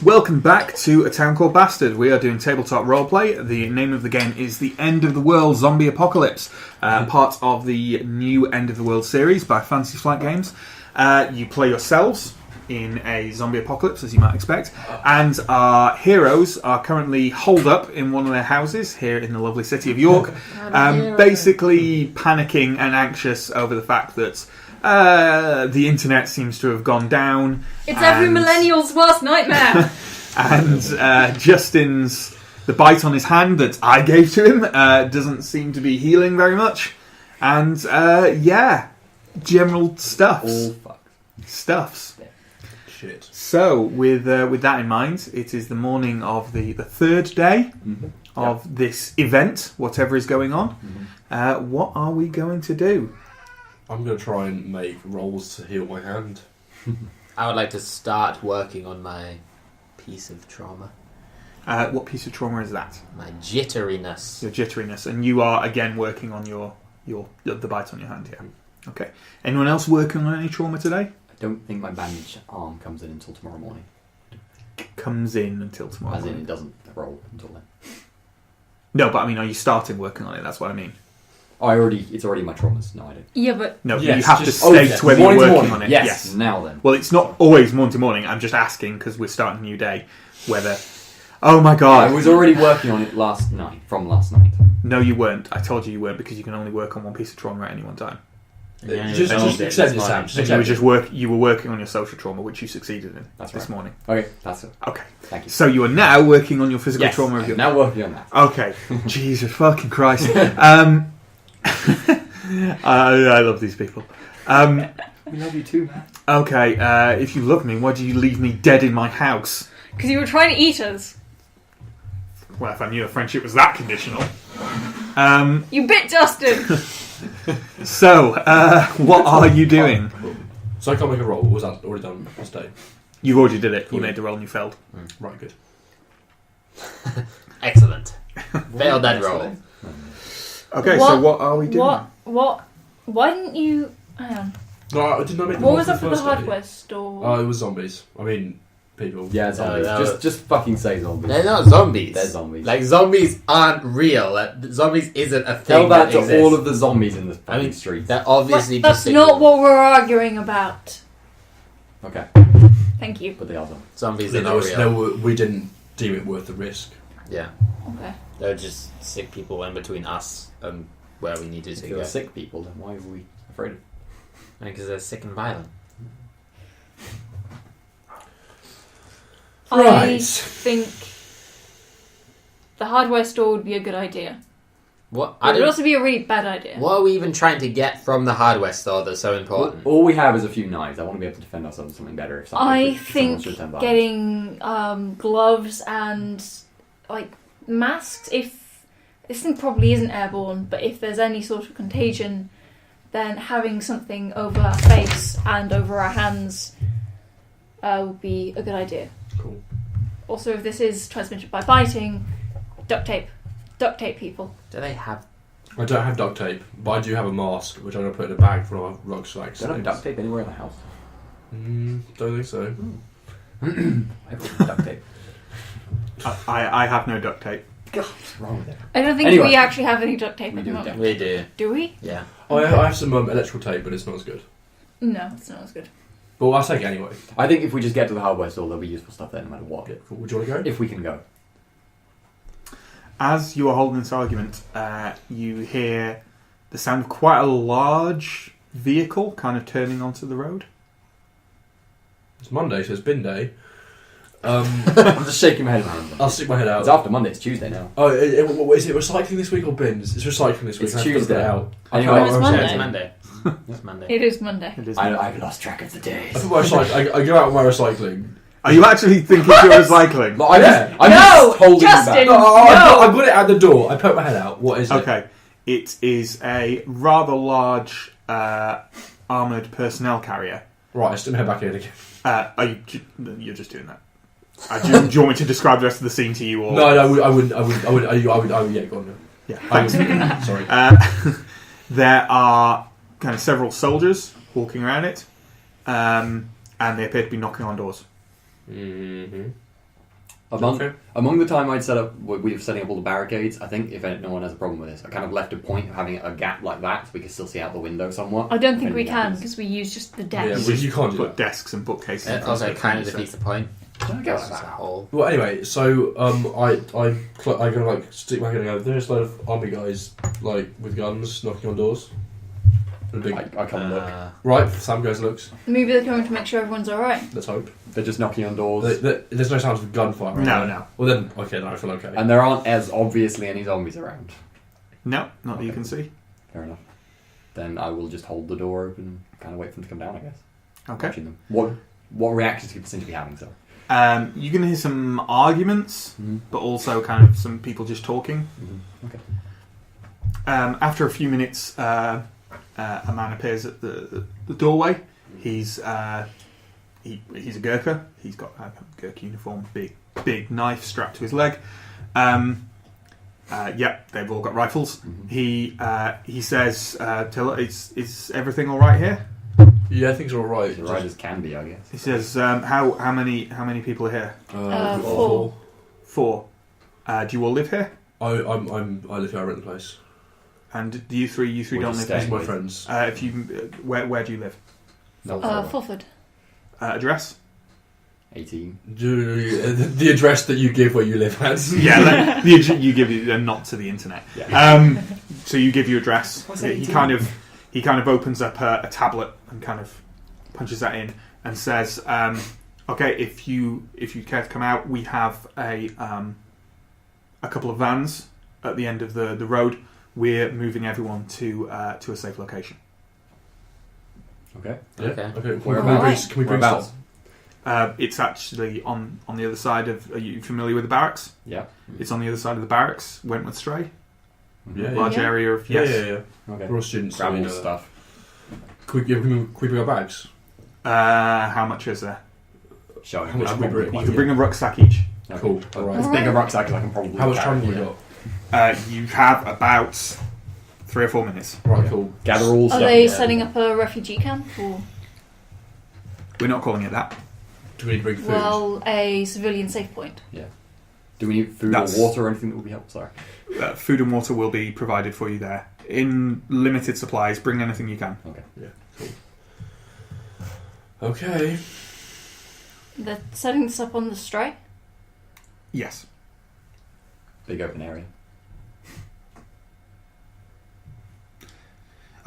Welcome back to A Town Called Bastard. We are doing tabletop roleplay. The name of the game is The End of the World Zombie Apocalypse, part of the new End of the World series by Fantasy Flight Games. You play yourselves in a zombie apocalypse, as you might expect, and our heroes are currently holed up in one of their houses here in the lovely city of York, basically panicking and anxious over the fact that the internet seems to have gone down. It's every millennial's worst nightmare. And Justin's, the bite on his hand that I gave to him doesn't seem to be healing very much. And general stuffs. All fucked. Stuffs. Shit. So, with that in mind, it is the morning of the third day of this event, whatever is going on. What are we going to do? I'm going to try and make rolls to heal my hand. I would like to start working on my piece of trauma. What piece of trauma is that? My jitteriness. Your jitteriness. And you are, again, working on the bite on your hand, yeah. Okay. Anyone else working on any trauma today? I don't think my bandaged arm comes in until tomorrow morning. Comes in until tomorrow As in, morning. it doesn't roll until then. No, but I mean, are you starting working on it? That's what I mean. Oh, it's already my traumas. No, I don't. Yeah, but... No, Yes, you have to just- state whether you're Morning to working morning. on it. Yes. Now then. Well, it's not always morning to morning. I'm just asking, because we're starting a new day, whether... Oh my god. I was already working on it last night. No, you weren't. I told you weren't, because you can only work on one piece of trauma at any one time. Yeah, Just accept it, Sam. And you were working on your social trauma, which you succeeded in That's this right. morning. Okay, that's it. Okay. Thank you. So you are now working on your physical Yes, trauma of I'm your... now working on that. Okay. Jesus fucking Christ. I love these people. We love you too, man. Okay, if you love me, why do you leave me dead in my house? Because you were trying to eat us. Well, if I knew a friendship was that conditional. You bit Justin! So, what are you doing? So I can't make a roll. Was that already done this day? You already did it. Cool. You made the roll and you failed. Right, good. Excellent. Failed that roll. Okay, so what are we doing? What? Why didn't you... Hang on. No, I did not make the What roll was for up for the first day. hardware store? Oh, it was zombies. I mean, people. Yeah, zombies. Just fucking say zombies. They're not zombies. They're zombies. Like, zombies aren't real. Zombies isn't a thing. Tell that to exists. all of the zombies in the fucking I mean, street. they're obviously That's just not what we're arguing about. Okay, Thank you. but they are zombies. Zombies Yeah, are not real. we didn't deem it worth the risk. Yeah. Okay. They're just sick people in between us and where we needed If to they were go. sick people, then why are we afraid of them? Because they're sick and violent. I Right. think the hardware store would be a good idea. What? It would also be a really bad idea. What are we even trying to get from the hardware store that's so important? All we have is a few knives. I want to be able to defend ourselves with something better. If something, I if someone think should turn violent. getting gloves and like masks, if this thing probably isn't airborne, but if there's any sort of contagion, then having something over our face and over our hands would be a good idea. Cool. Also, if this is transmitted by biting, duct tape. Duct tape people. Do they have... I don't have duct tape, but I do have a mask, which I'm going to put in a bag for our rucksacks. Don't have duct tape anywhere in the house. Don't think so. I put duct tape. I have no duct tape. God, what's wrong with it? I don't think Anyway. we actually have any duct tape We at the do, moment. We do. Do we? Yeah. Oh, I have some electrical tape, but it's not as good. No, it's not as good. But I'll take it anyway. I think if we just get to the hardware store, there'll be useful stuff there no matter what. Okay, cool. Would you want to go? If we can go. As you are holding this argument, you hear the sound of quite a large vehicle kind of turning onto the road. It's Monday, so it's bin day. I'm just shaking my head around. I'll stick my head out. It's after Monday, it's Tuesday now. Oh, is it recycling this week or bins? It's recycling this week. It's I have to Tuesday. put it out. Anyway, Oh, it's Yeah, Monday. it's Monday. It's Monday. It is Monday. It is. I've lost track of the days. I put my I go out with my recycling. Are you actually thinking you're recycling? But I'm Yeah. I'm No, just holding Justin! you back. I put it out the door. I poke my head out. What is it? Okay, it is a rather large armoured personnel carrier. Right, I still head back in again. You're just doing that. Do you want me to describe the rest of the scene to you? Or? No, I wouldn't. Yeah, go on. Yeah, I thanks. wouldn't. Sorry. There are kind of several soldiers walking around it, and they appear to be knocking on doors. Mm-hmm. Among the time I'd set up, we were setting up all the barricades, I think if no one has a problem with this, I kind of left a point of having a gap like that so we could still see out the window somewhat. I don't think If we anything can happens. because we use just the Yeah, desk. well, you can't do put that. desks and bookcases. in It front also of kind of so- defeats the point. I guess It's a hole. Well, anyway, so I gonna like stick my hand and go. There's a lot of army guys like with guns knocking on doors. And a big, I come and look. right, Sam goes and looks. Maybe they're coming to make sure everyone's alright. Let's hope. They're just knocking on doors. There's no sounds of gunfire. Right? No, no. Well then, okay, then I feel okay. And there aren't as obviously any zombies around. No, not that you can see. Fair enough. Then I will just hold the door open and kind of wait for them to come down, I guess. Okay. Watching them. What reactions do people seem to be having, so? You can hear some arguments, Mm-hmm. but also kind of some people just talking. Mm-hmm. Okay. After a few minutes, a man appears at the doorway. He's a Gurkha. He's got a Gurkha uniform, big knife strapped to his leg. Yep, they've all got rifles. Mm-hmm. He says, "Tilla, is everything all right here?" Yeah, things are all right. As right as can be, I guess. He says, "How many people are here?" 4. 4. Do you all live here? I live here. I rent the place. And do you three We're don't just live These here? are my friends. If you, where do you live? No, Fulford. Address? 18. The address that you give where you live at. Yeah, you give a not to the internet. Yeah. So you give your address. What's He 18? kind of opens up a tablet and kind of punches that in and says, "Okay, if you care to come out, we have a couple of vans at the end of the road. We're moving everyone to a safe location. Okay. Yeah. Okay. Okay. Whereabouts? Can we bring Whereabouts? stuff? It's actually on the other side of. Are you familiar with the barracks? Yeah. It's on the other side of the barracks. Wentworth Stray, Yeah, large Yeah. area of Yeah, yes. yeah. Okay. We're all students. so Grab we all know the that. stuff. Can we bring our bags? How much is there? Show How much can we bring? You can bring a rucksack each. Okay. Cool. All right. As big a rucksack as I can probably How much carry. time have we got? You have about 3 or 4 minutes. Right, cool. Gather all Are stuff. they together. setting up a refugee camp or We're not calling it that. Do we need to bring food? well a civilian safe point? Do we need food That's- or water or anything that would be helpful? Sorry. Food and water will be provided for you there in limited supplies. Bring anything you can. Okay. They're setting this up on the Stray. Yes. Big open area.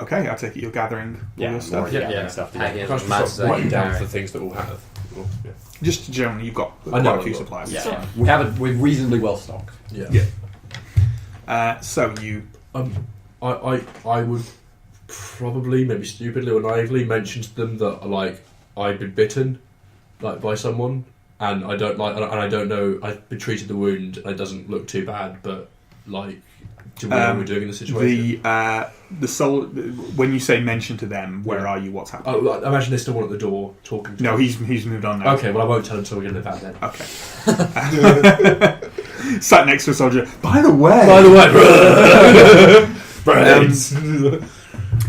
Okay, I take it you're gathering all your stuff. more Yeah. gathering stuff Packing together. it. Can I just Matt's start writing down carry. the things that we'll have? Well, yeah. Just generally, you've got I quite know a few I've got- supplies. Yeah. Sorry. We have it. We're reasonably well stocked. Yeah. Yeah. So you. I would probably, maybe stupidly or naively, mention to them that like I've been bitten, like by someone, and I don't know. I've been treated the wound, and it doesn't look too bad, but like, do we know what we're doing in the situation? The soul. When you say mention to them, where are you? What's happening? Oh, I imagine there's still one at the door talking. To No, me. he's moved on now. Okay, well I won't tell him until we get to that then. Okay. Sat next to a soldier. By the way. Brains.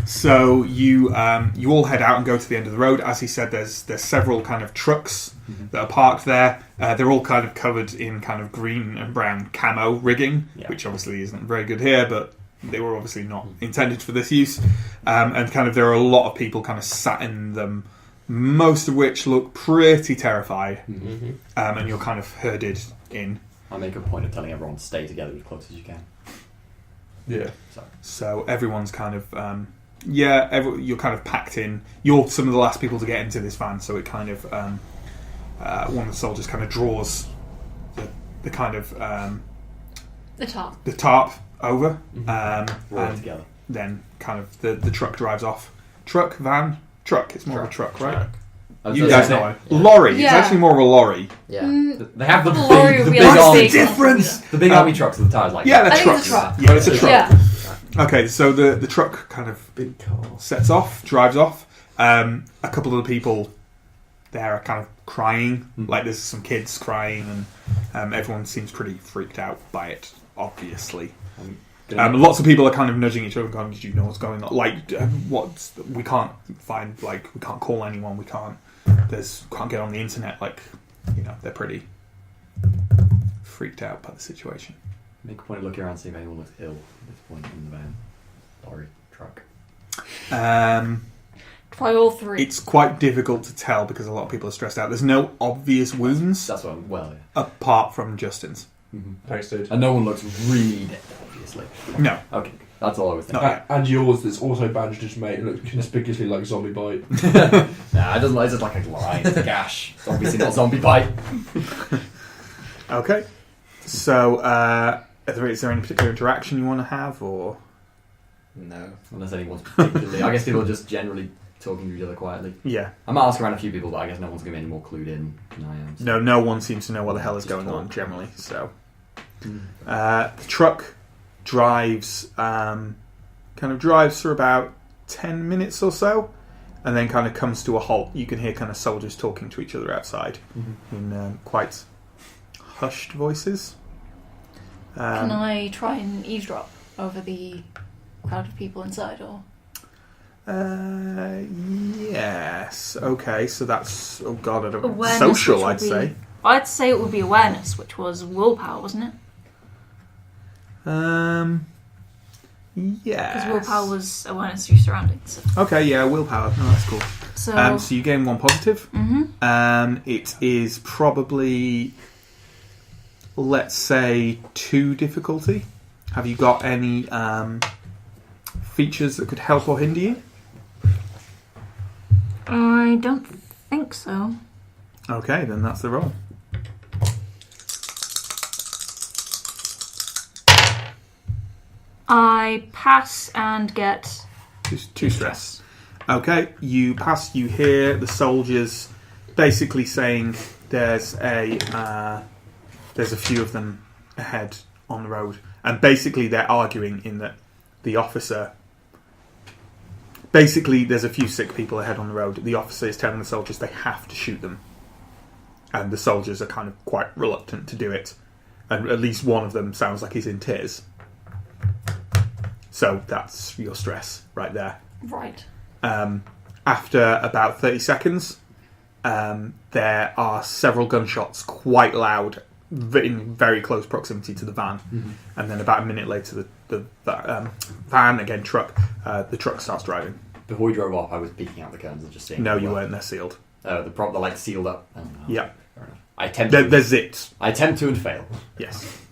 So you all head out and go to the end of the road. As he said, there's several kind of trucks that are parked there. They're all kind of covered in kind of green and brown camo rigging, which obviously isn't very good here, but they were obviously not intended for this use. And kind of there are a lot of people kind of sat in them, most of which look pretty terrified. And you're kind of herded in. I make a point of telling everyone to stay together as close as you can. Yeah. So everyone's kind of you're kind of packed in. You're some of the last people to get into this van, so it kind of one of the soldiers kind of draws the kind of The tarp over, We're all and together. then kind of the truck drives off. Truck, van, truck. It's more of a truck, right? That's You what guys I know say. it. Lorry. It's Yeah. actually more of a lorry. Yeah. They have the Lorry big, would the be big like army, big. difference? the big army trucks with the tires like Yeah, that. they're I think trucks. it's a truck. But it's a truck. Yeah. Okay, so the truck kind of Big car. sets off, drives off. A couple of the people there are kind of crying, like there's some kids crying, and everyone seems pretty freaked out by it, obviously. Lots of people are kind of nudging each other, going, "Did you know what's going on? Like, we can't find, like, we can't call anyone, we can't get on the internet, like, they're pretty freaked out by the situation. Make a point of looking around and see if anyone looks ill at this point in the van. Lorry, truck. Try all three. It's quite difficult to tell because a lot of people are stressed out. There's no obvious wounds That's what yeah. apart from Justin's. Mm-hmm. Thanks, dude. And no one looks really dead, obviously. No. Okay, that's all I was thinking. No. And yours that's also bandaged, mate. It looks conspicuously like zombie bite. Nah, it doesn't. It's just like a line, it's a gash. It's obviously not zombie bite. Okay. So, is there any particular interaction you want to have, or...? No. Unless anyone's particularly... I guess people are just generally talking to each other quietly. Yeah. I might ask around a few people, but I guess no one's going to be any more clued in than I am. So. No one seems to know what the hell is going on, generally, so... the truck drives for about 10 minutes or so, and then kind of comes to a halt. You can hear kind of soldiers talking to each other outside in quite hushed voices. Can I try and eavesdrop over the crowd of people inside, or? Yes. Okay, so that's... Oh god, I don't know. Awareness, Social, which would I'd be- say. I'd say it would be awareness, which was willpower, wasn't it? Yeah. Because willpower was awareness of your surroundings. So, Okay, yeah, willpower. No, that's cool. so So you gain 1 positive. It is probably, let's say, 2 difficulty. Have you got any features that could help or hinder you? I don't think so. Okay, then that's the roll. I pass and get... Two stress. Okay, you pass. You hear the soldiers basically saying there's a few of them ahead on the road, and basically they're arguing in that the officer. Basically, there's a few sick people ahead on the road. The officer is telling the soldiers they have to shoot them, and the soldiers are kind of quite reluctant to do it. And at least one of them sounds like he's in tears. So that's your stress right there. Right. After about 30 seconds, there are several gunshots, quite loud, in very close proximity to the van. And then about a minute later, the van, again truck, the truck starts driving. Before we drove off, I was peeking out the curtains and just seeing... No, you weren't. They're sealed. The prop, they're like sealed up. Oh, no. Yeah. Fair enough. I attempt They're zipped. to and fail. Yes.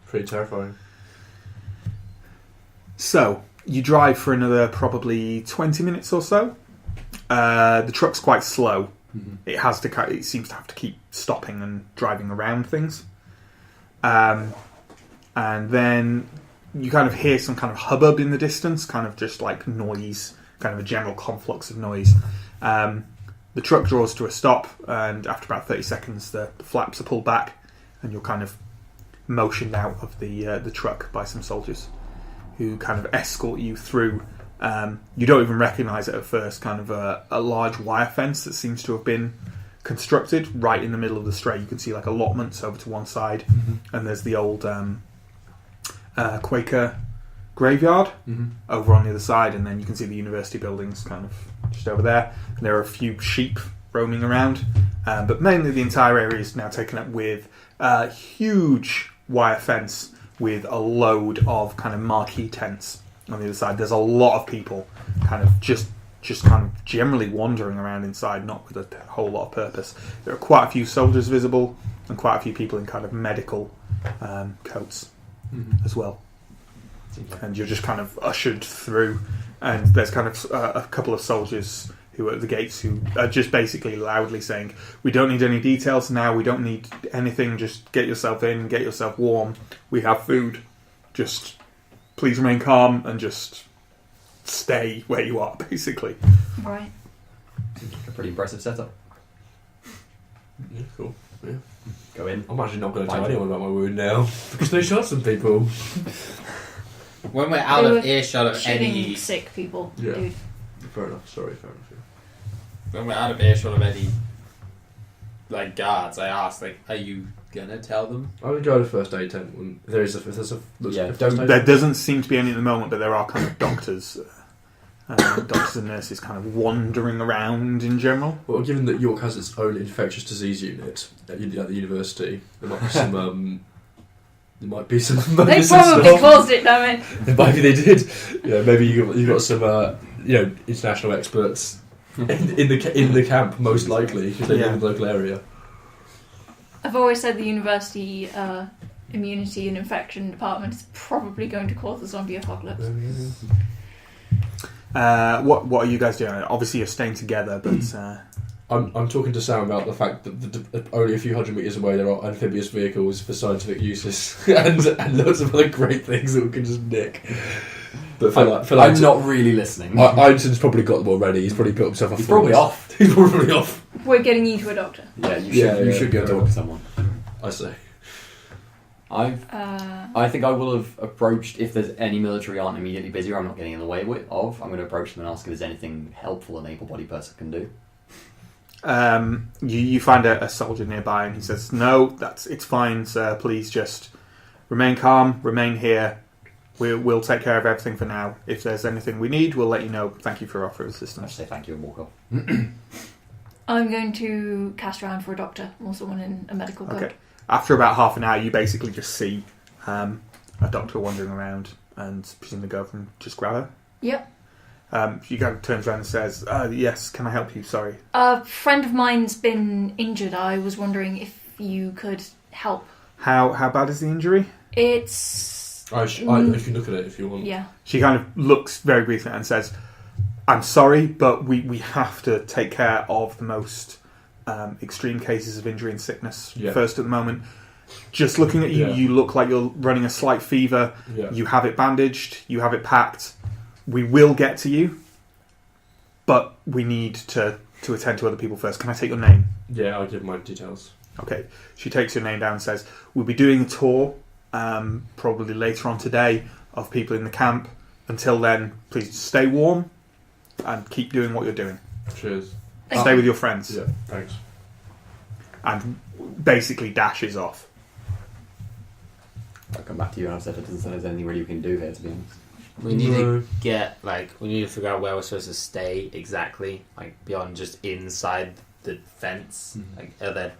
Pretty terrifying. So, you drive for another probably 20 minutes or so. The truck's quite slow. It seems to have to keep stopping and driving around things. And then you kind of hear some kind of hubbub in the distance, kind of just like noise, kind of a general conflux of noise. The truck draws to a stop, and after about 30 seconds, the flaps are pulled back, and you're kind of motioned out of the truck by some soldiers who kind of escort you through. You don't even recognise it at first, kind of a large wire fence that seems to have been constructed right in the middle of the straight. You can see like allotments over to one side, and there's the old Quaker graveyard over on the other side, and then you can see the university buildings kind of just over there. And there are a few sheep roaming around, but mainly the entire area is now taken up with a huge wire fence with a load of kind of marquee tents on the other side. There's a lot of people kind of just kind of generally wandering around inside, not with a whole lot of purpose. There are quite a few soldiers visible, and quite a few people in kind of medical coats as well. And you're just kind of ushered through, and there's kind of a couple of soldiers who are at the gates who are just basically loudly saying, "We don't need any details now, we don't need anything, just get yourself in, get yourself warm, we have food, just please remain calm and just stay where you are," basically. Right. A pretty impressive setup. Yeah, cool. Yeah. Go in. I'm actually not going to tell anyone about my wound now because they shot some people. When we're out They of were earshot of Shooting any, sick people, Yeah. dude. Fair enough. Sorry, fair enough. when we're out of earshot of any, like guards, I ask, like, are you gonna tell them? I would go to first aid tent when if there's a Yeah, first aid There doesn't seem to be any at the moment, but there are kind of doctors Doctors and nurses kind of wandering around in general. Well, given that York has its own infectious disease unit at the university, there might be some. There might be some. They probably stuff. caused it, damn it. Maybe they did. Yeah, maybe you got some international experts in the camp, most likely, because they live in the local area. I've always said the university immunity and infection department is probably going to cause the zombie apocalypse. What are you guys doing? Obviously, you're staying together, but I'm talking to Sam about the fact that only a few hundred meters away there are amphibious vehicles for scientific uses and loads of other great things that we can just nick. But I'm not really listening. Einson's probably got them already. He's probably built himself a. He's probably off. He's probably off. We're getting you to a doctor. Yeah, you should go talk to someone. I say. I think I will have approached, if there's any military aren't immediately busy or I'm not getting in the way of, I'm going to approach them and ask if there's anything helpful an able-bodied person can do. You find a soldier nearby and he says, "No, it's fine, sir. Please just remain calm, remain here. We'll take care of everything for now. If there's anything we need, we'll let you know. Thank you for your offer of I assistance." say thank you and walk off. I'm going to cast around for a doctor or someone in a medical coat. Okay. After about half an hour, you basically just see a doctor wandering around and presumably go and just grab her. Yep. She kind of turns around and says, "Yes, can I help you? Sorry." A friend of mine's been injured. I was wondering if you could help. How bad is the injury? It's... I can look at it if you want. Yeah. She kind of looks very briefly and says, "I'm sorry, but we have to take care of the most extreme cases of injury and sickness first at the moment. Just looking at you, you look like you're running a slight fever. Yeah. You have it bandaged. You have it packed. We will get to you, but we need to attend to other people first. Can I take your name?" Yeah, I'll give my details. Okay. She takes your name down and says, "We'll be doing a tour, probably later on today, of people in the camp. Until then, please stay warm and keep doing what you're doing. Cheers. Stay with your friends." Yeah, thanks. And basically dashes off. I'll come back to you and I've said it doesn't sound like there's anything really we can do here, to be honest. We need to we need to figure out where we're supposed to stay exactly, beyond just inside the fence. Are there...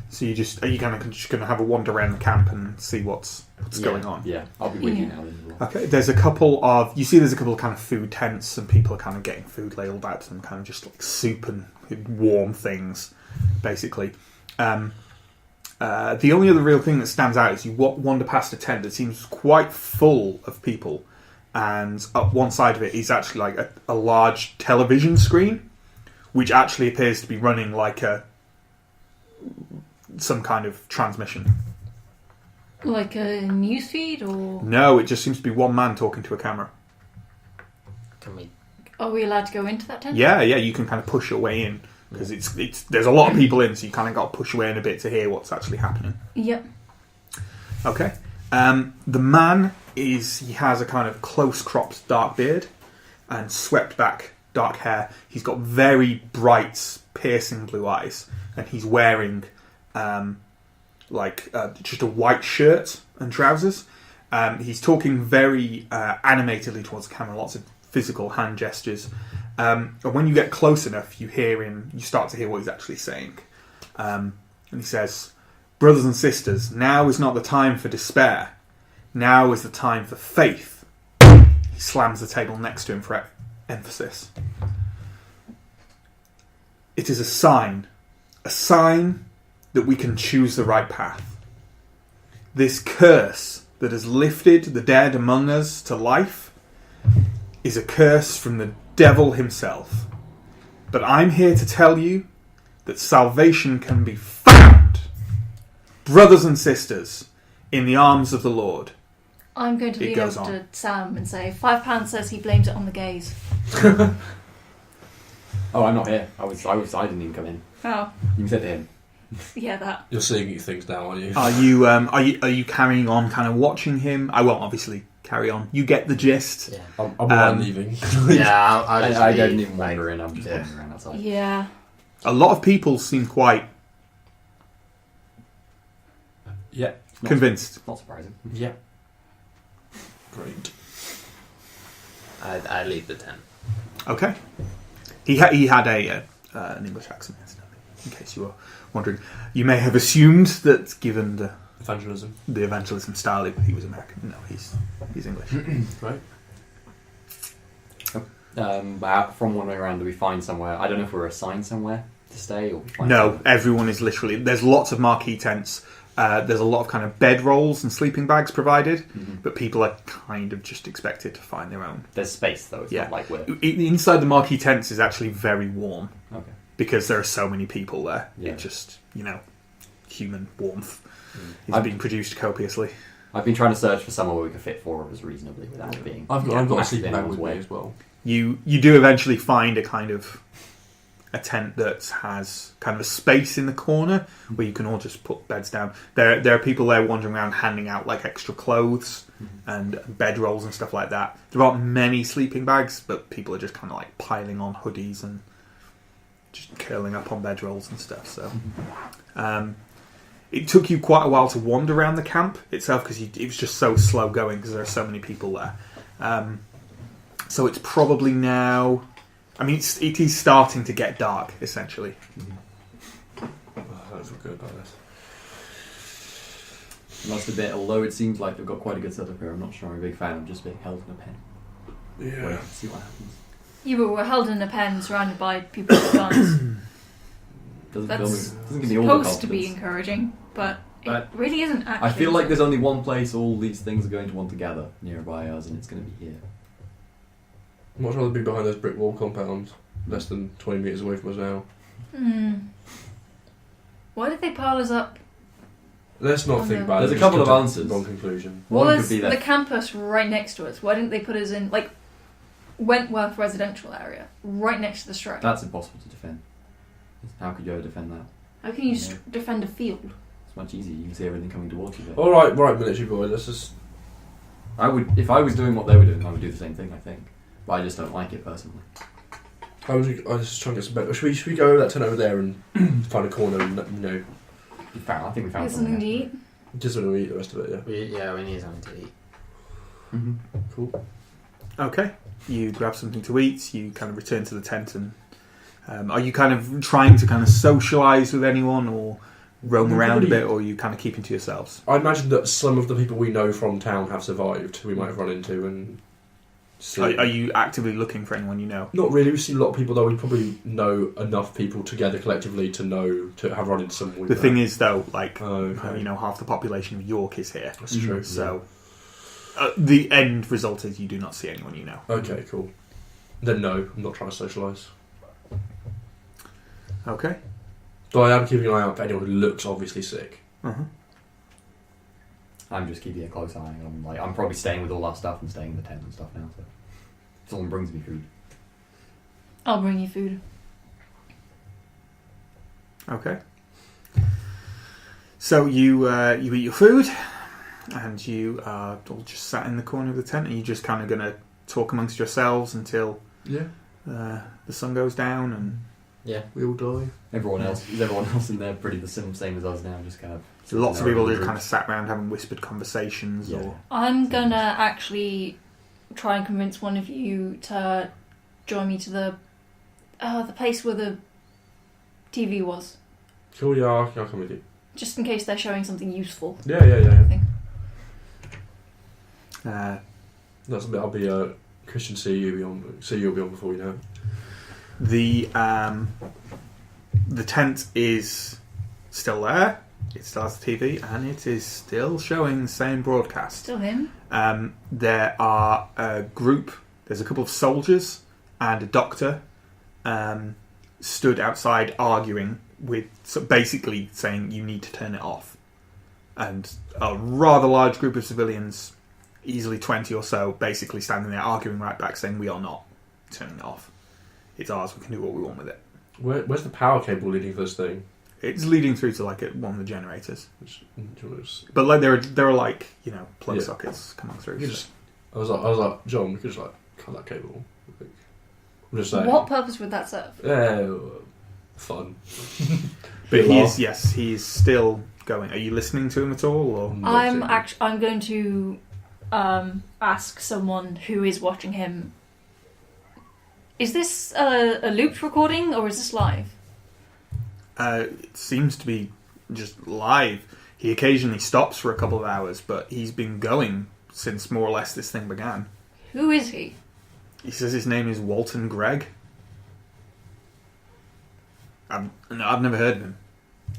So are you just going to have a wander around the camp and see what's going on? Yeah, I'll be with you now then as well. Okay, there's a couple of kind of food tents and people are kind of getting food ladled out to them, kind of just like soup and warm things, basically. The only other real thing that stands out is you wander past a tent that seems quite full of people, and up one side of it is actually like a large television screen, which actually appears to be running like some kind of transmission. Like a newsfeed or... No, it just seems to be one man talking to a camera. Are we allowed to go into that tent? Yeah, you can kind of push your way in, because there's a lot of people in, so you kind of got to push your way in a bit to hear what's actually happening. Yep. Okay. The man he has a kind of close cropped dark beard and swept back dark hair. He's got very bright, piercing blue eyes, and he's wearing just a white shirt and trousers. He's talking very animatedly towards the camera, lots of physical hand gestures. And when you get close enough, you start to hear what he's actually saying. And he says, "Brothers and sisters, now is not the time for despair. Now is the time for faith." He slams the table next to him for emphasis. "It is a sign that we can choose the right path. This curse that has lifted the dead among us to life is a curse from the devil himself. But I'm here to tell you that salvation can be found, brothers and sisters, in the arms of the Lord." I'm going to lean over to Sam and say, £5 says he blames it on the gays. Oh, I'm not here. I didn't even come in. Oh. You can say to him. Yeah, that. You're seeing things now, aren't you? Are you carrying on, kind of watching him? I won't obviously carry on. You get the gist. Yeah. I'm leaving. Yeah, I don't even wander in. I'm just wandering around outside. Yeah. A lot of people seem quite convinced. Not surprising. Yeah. Great. I leave the tent. Okay. He had an English accent, in case you were wondering. You may have assumed that, given the evangelism style, he was American. No, he's English. Right. From one way around, do we find somewhere? I don't know if we're assigned somewhere to stay, or we find No, somewhere. everyone is literally. There's lots of marquee tents. There's a lot of kind of bed rolls and sleeping bags provided, but people are kind of just expected to find their own. There's space though. It's not like we're Inside the marquee tents is actually very warm. okay. Because there are so many people there. Yeah. It just, human warmth is being produced copiously. I've been trying to search for somewhere where we could fit 4 of us reasonably without it being. I've got a massive sleeping in bag anyone's with me way. as well. You do eventually find a tent that has kind of a space in the corner where you can all just put beds down. There are people there wandering around handing out like extra clothes and bedrolls and stuff like that. There aren't many sleeping bags, but people are just kind of like piling on hoodies and just curling up on bedrolls and stuff. So it took you quite a while to wander around the camp itself because it was just so slow going because there are so many people there. So it's probably now. I mean, it is starting to get dark, essentially. I don't feel good about this. Must admit, although it seems like they've got quite a good setup here, I'm not sure I'm a big fan of just being held in a pen. Yeah. Wait, see what happens. You were held in a pen surrounded by people with guns. Doesn't give me all the Supposed to be confidence. encouraging, but it But really isn't actually. I feel like there's only one place all these things are going to want to gather nearby us, and it's going to be here. I'd much rather be behind those brick wall compounds, less than 20 metres away from us now. Why did they pile us up? Let's not Oh, think no. about it. There's a just couple of come to answers. Wrong conclusion. Well, One there's could be the that. campus right next to us. Why didn't they put us in, like, Wentworth residential area, right next to the shrine? That's impossible to defend. How could you ever defend that? How can you Yeah. defend a field? It's much easier. You can see everything coming towards you. There. Alright, military boy, let's just... I would, if I was doing what they were doing, I would do the same thing. I think, but I just don't like it personally. I was just trying to get some better... Should we go over that tent over there and find a corner and, I think we found Get something to here. eat. just sort of eat the rest of it, yeah? We need something to eat. Mm-hmm. Cool. Okay. You grab something to eat. You kind of return to the tent, and are you kind of trying to kind of socialise with anyone, or roam around a bit, or are you kind of keeping to yourselves? I imagine that some of the people we know from town have survived, we might have run into and see. Are you actively looking for anyone you know? Not really. We've seen a lot of people, though. We probably know enough people together collectively to have run into someone. The thing is, though, like okay. half the population of York is here, That's true. so the end result is you do not see anyone you know. Okay, cool. Then no, I'm not trying to socialise. Okay. Though I am keeping an eye out for anyone who looks obviously sick. Uh-huh. I'm just keeping a close eye. I'm probably staying with all our stuff and staying in the tent and stuff now. So if someone brings me food, I'll bring you food. Okay. So you eat your food, and you are all just sat in the corner of the tent, and you're just kind of going to talk amongst yourselves until the sun goes down, and we all die. everyone else in there pretty the same as us now. Just kind of lots of in their people own just kind of groups. sat around having whispered conversations. Yeah. Or I'm gonna actually try and convince one of you to join me to the place where the TV was, Cool, yeah, I'll come with you. just in case they're showing something useful. Yeah. That's a bit. I'll be Christian. See you'll be on before you know it. The tent is still there. It still has the TV, and it is still showing the same broadcast. Still him? There are a group. There's a couple of soldiers and a doctor stood outside arguing with, so basically saying you need to turn it off. And a rather large group of civilians, easily 20 or so, basically standing there arguing right back, saying we are not turning it off. It's ours. We can do what we want with it. Where's the power cable leading to this thing? It's leading through to like one of the generators, Just, but like there are like plug Yeah. sockets coming through. you so- just, I was like, John, we could just cut that cable. I'm just saying. What purpose would that serve? Fun. But Bit laugh. he is still going. Are you listening to him at all? Or I'm going to ask someone who is watching him Is this a looped recording or is this live? It seems to be just live. He occasionally stops for a couple of hours, but he's been going since more or less this thing began. Who is he? He says his name is Walton Gregg. I've never heard of him.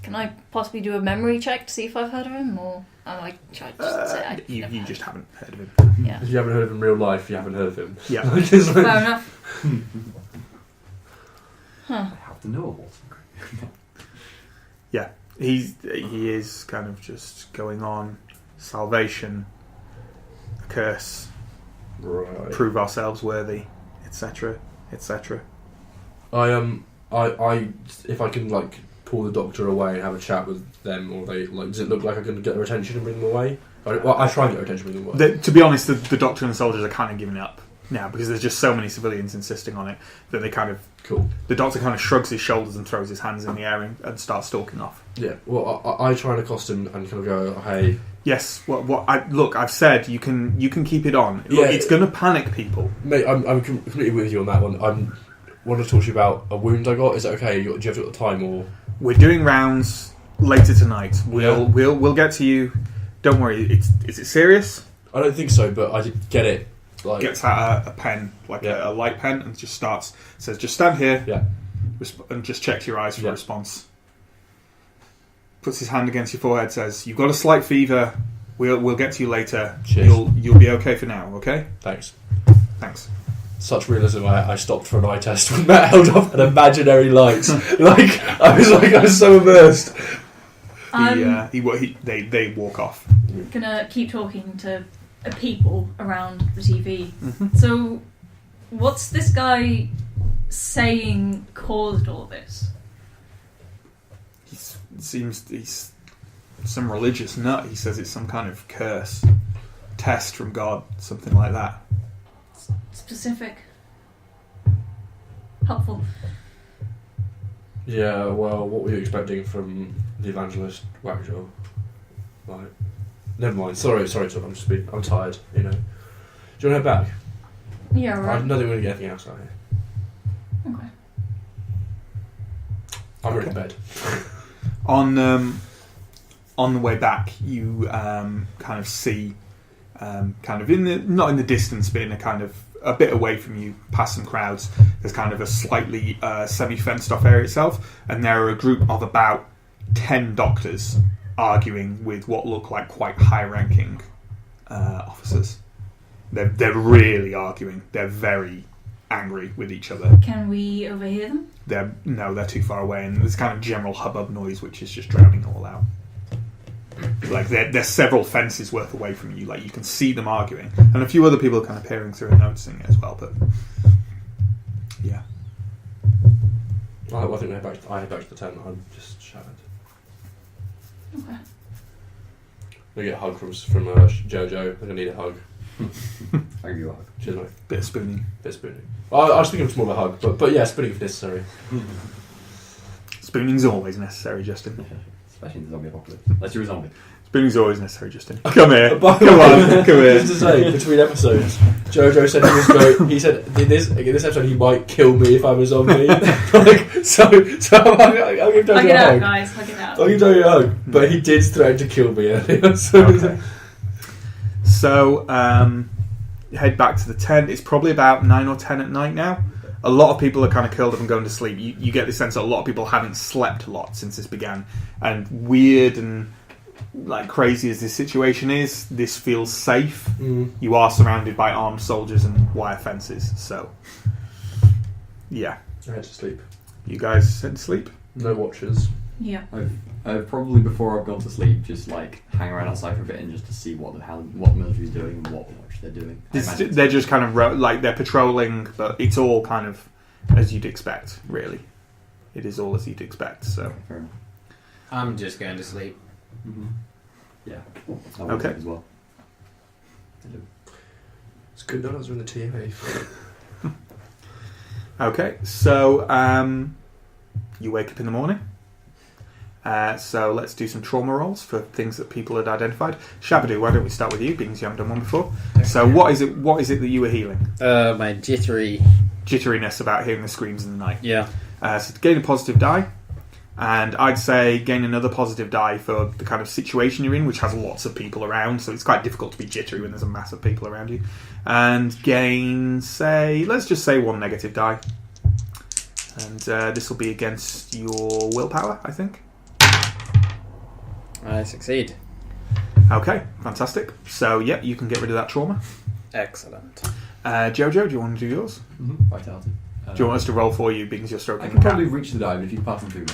Can I possibly do a memory check to see if I've heard of him, or am I You just haven't heard of him. Yeah. If you haven't heard of him in real life, you haven't heard of him. Yeah. It's like- Fair enough. Huh. I have to know Walton Gregg. Yeah, he is kind of just going on salvation, a curse, Right. prove ourselves worthy, etc., etc. I if I can like pull the doctor away and have a chat with them, or they like, does it look like I can get their attention and bring them away? I try and get their attention and bring them away. To be honest, the doctor and the soldiers are kind of giving up now because there's just so many civilians insisting on it that they kind of. Cool. The doctor kind of shrugs his shoulders and throws his hands in the air and starts stalking off. Yeah. Well, I try and accost him and kind of go, hey. Yes. Look, I've said you can keep it on. Yeah. Look, it's going to panic people. Mate, I'm completely with you on that one. I want to talk to you about a wound I got. Is that okay? Do you have the time or? We're doing rounds later tonight. We'll get to you. Don't worry. Is it serious? I don't think so, but I did get it. Like, Gets out a pen, like a light pen, and just says, just stand here, and just checks your eyes for a response. Puts his hand against your forehead, says, "You've got a slight fever. We'll get to you later. Cheers. You'll be okay for now. Okay? Thanks. Thanks." realism, I stopped for an eye test when Matt held up an imaginary light. I was so immersed. They walk off. Gonna keep talking to people around the TV. Mm-hmm. So, what's this guy saying caused all this? He's some religious nut. He says it's some kind of curse, test from God, something like that. Specific. Helpful. Yeah, well, what were you expecting from the evangelist Whackjaw? Like, never mind. Sorry, I'm tired, you know. Do you want to head back? Yeah, I right. don't think we're going to get anything else out here. Okay. I'm ready for bed. On the way back, you kind of see, kind of not in the distance, but in a bit away from you, past some crowds. There's kind of a slightly semi-fenced off area itself, and there are a group of about 10 doctors arguing with what look like quite high-ranking officers. They're really arguing. They're very angry with each other. Can we overhear them? They're too far away, and there's kind of general hubbub noise which is just drowning it all out. Like they're several fences worth away from you. Like you can see them arguing, and a few other people are kind of peering through and noticing it as well. But yeah, I think I head back to the tent. I'm just shattered. Okay. I get a hug from Jojo. I'm gonna need a hug. I'll give you a hug. Cheers, mate. bit of spooning. Bit of spooning. I was thinking of more of a hug, but yeah, spooning if necessary. Spooning's always necessary, Justin. Especially in the zombie apocalypse. Unless you're a zombie. Spooning's always necessary, Justin. Come here. By the Come way, on. Come here. Just to say, between episodes, Jojo said he was going. He said in this episode he might kill me if I'm a zombie. so I'll give Jojo Hug a it out, hug. guys. Hug it out. I'll give Jojo a hug. But he did threaten to kill me earlier. So Okay. So head back to the tent. It's probably about 9 or 10 at night now. A lot of people are kind of curled up and going to sleep. You get the sense that a lot of people haven't slept a lot since this began. And weird and like crazy as this situation is, this feels safe. You are surrounded by armed soldiers and wire fences. So, yeah. I had to sleep. You guys head to sleep? No watchers. Yeah. I've probably before I've gone to sleep just like hang around outside for a bit and just to see what the military's doing and what watch they're doing. They're just kind of like they're patrolling, but it's all kind of as you'd expect, really. It is all as you'd expect. So, Okay, fair enough. I'm just going to sleep. Mm-hmm. Yeah. I will Okay. sleep as well. It's good that I was in the TMA. okay. So, you wake up in the morning. So let's do some trauma rolls for things that people had identified. Shabadoo, why don't we start with you, being you haven't done one before? So what is it that you were healing? My jittery jitteriness about hearing the screams in the night. Yeah. So gain a positive die, and I'd say gain another positive die for the kind of situation you're in, which has lots of people around, so it's quite difficult to be jittery when there's a mass of people around you. And gain, let's just say 1 negative die. And this will be against your willpower, I think. I succeed. Okay, fantastic. So, yeah, you can get rid of that trauma. Excellent. Jojo, do you want to do yours? Vitality. Do you want us to roll for you because you're stroking I the can cat? probably reach the die, but if you can pass them through me.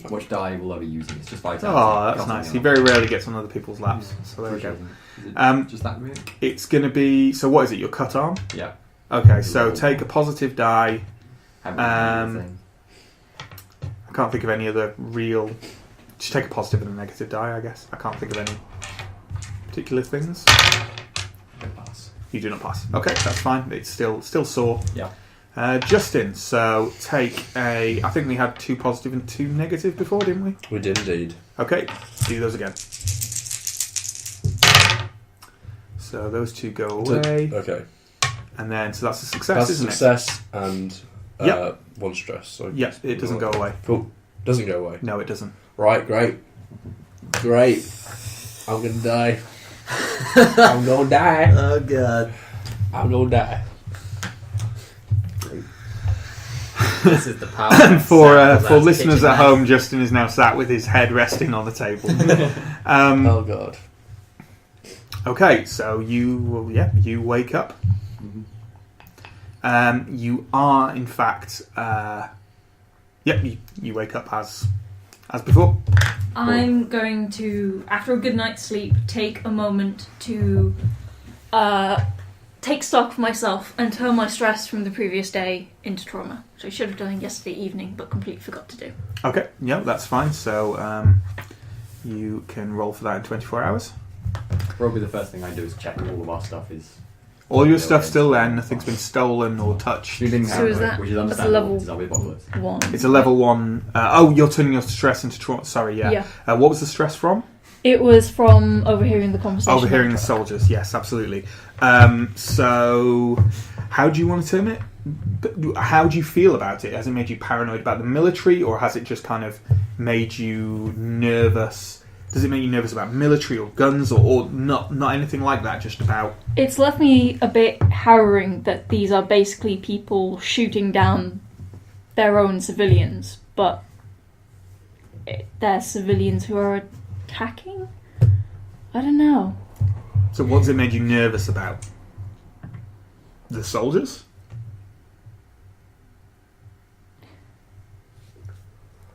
How much die will I be using? It's just vitality. Oh, that's Costs nice. me He a lot. very rarely gets on other people's laps. So there we go. Is it just that really? It's going to be... So what is it, your cut arm? Yeah. Okay, so take a positive die. Haven't really anything. I can't think of any other real... Just take a positive and a negative die, I guess. I can't think of any particular things. Don't pass. You do not pass. Okay, that's fine. It's still sore. Yeah. Justin, so take a... I think we had 2 positive and 2 negative before, didn't we? We did indeed. Okay, do those again. So those 2 go away. Okay. And then, so that's a success, That's a isn't success and Yep. 1 stress. So it? Yep, it doesn't go away. Cool. Doesn't go away. No, it doesn't. Right, great. Great. I'm gonna die. I'm gonna die. Oh god. I'm gonna die. This is the power. And for That's listeners kitchen at match. home, Justin is now sat with his head resting on the table. Oh god. Okay, so you wake up. You are, in fact, you wake up as before. I'm going to, after a good night's sleep, take a moment to take stock of myself and turn my stress from the previous day into trauma, which I should have done yesterday evening but completely forgot to do. Okay, yeah, that's fine. So you can roll for that in 24 hours. Probably the first thing I do is check all of our stuff is... All your stuff's still there, nothing's been stolen or touched. Shooting So is that- which is that's a understandable. level- It's zombie apocalypse. 1. It's a level 1. You're turning your stress into trauma. Sorry, yeah. What was the stress from? It was from overhearing the conversation. Overhearing the soldiers, yes, absolutely. So, how do you want to term it? How do you feel about it? Has it made you paranoid about the military, or has it just kind of made you nervous? Does it make you nervous about military or guns, or not anything like that, just about... It's left me a bit harrowing that these are basically people shooting down their own civilians, but they're civilians who are attacking? I don't know. So what's it made you nervous about? The soldiers?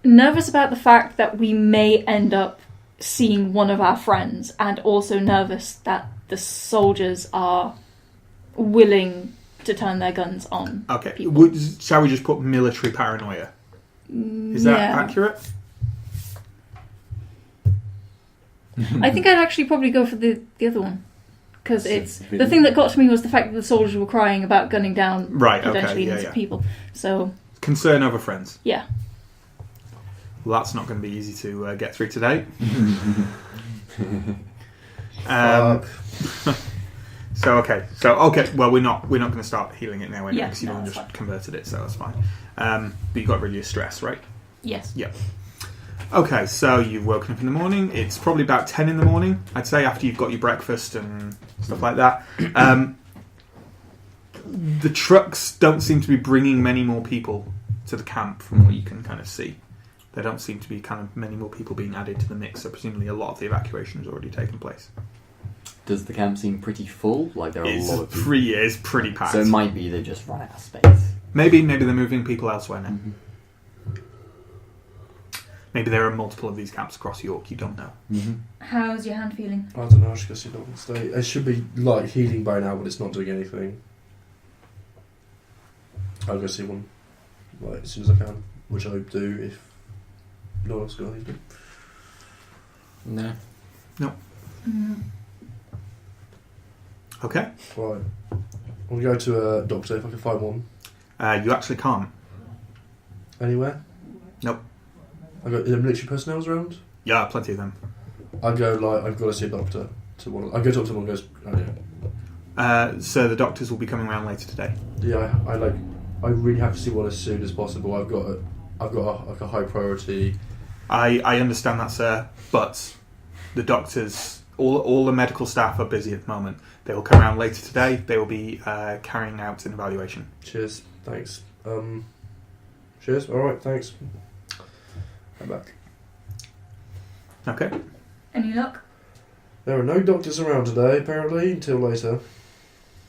Nervous about the fact that we may end up seeing one of our friends, and also nervous that the soldiers are willing to turn their guns on. Okay, people. shall we just put military paranoia? Is that accurate? I think I'd actually probably go for the other one. Because it's really- the thing that got to me was the fact that the soldiers were crying about gunning down Right, okay, potentially yeah, innocent yeah. people. So, Concern over friends. yeah. Well, that's not going to be easy to get through today. So okay. Well, we're not going to start healing it now anyway, Yeah, because you've no, only that's just fine. converted it, so that's fine. But you got rid of your stress, right? Yes. Yeah. Okay, so you've woken up in the morning. It's probably about 10 in the morning, I'd say, after you've got your breakfast and stuff like that. The trucks don't seem to be bringing many more people to the camp from what you can kind of see. There don't seem to be kind of many more people being added to the mix, so presumably a lot of the evacuation has already taken place. Does the camp seem pretty full? Like there are a lot of people. It's pretty packed. So it might be they just run out of space. Maybe they're moving people elsewhere now. Mm-hmm. Maybe there are multiple of these camps across York, you don't know. Mm-hmm. How's your hand feeling? I don't know, I should go see Doctor Stay. It should be like healing by now, but it's not doing anything. I'll go see one like as soon as I can, which I do if no one else got anything. No. Mm. Okay. Right. I'll go to a doctor if I can find one. You actually can't. Anywhere? Nope. I got military personnel's around. Yeah, plenty of them. I go like I've got to see a doctor to one. I go talk to someone and goes, oh So the doctors will be coming around later today. Yeah, I really have to see one as soon as possible. I've got a high priority. I understand that, sir, but the doctors, all the medical staff are busy at the moment. They will come around later today. They will be carrying out an evaluation. Cheers. Thanks. Cheers. All right. Thanks. I'm back. Okay. Any luck? There are no doctors around today, apparently, until later,